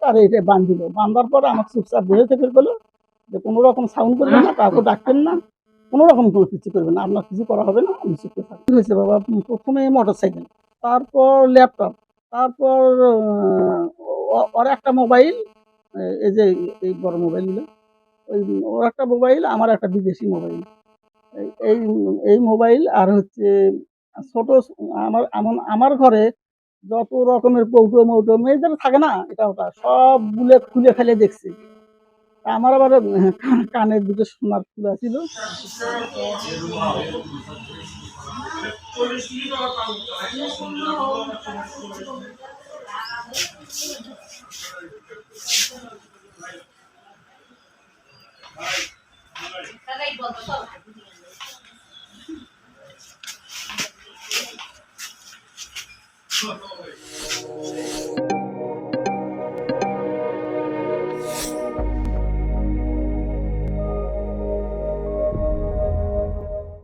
আর এটা বাঁধিল, বাঁধার পরে আমাকে চুপচাপ বসে থেকে বললো যে কোনো রকম সাউন্ড করবেন না, কাউকে ডাকবেন না, কোনো রকম কোনো কিছু করবেন না, আপনার কিছু করা হবে না, আমি চুপে থাকি। হয়েছে বাবা, প্রথমে মোটর সাইকেল, তারপর ল্যাপটপ, তারপর ওর একটা মোবাইল, এই যে এই বড় মোবাইলগুলো, ওই ওর একটা মোবাইল, আমার একটা বিদেশি মোবাইল, এই এই মোবাইল আর হচ্ছে ছোট আমার ঘরে যত রকমের কৌটো মৌটো মেয়েদের থাকে না, এটা ওটা সবগুলো খুলে ফেলে দেখছি। আমার আবার কানের দুটো সোনার ফুল ছিল।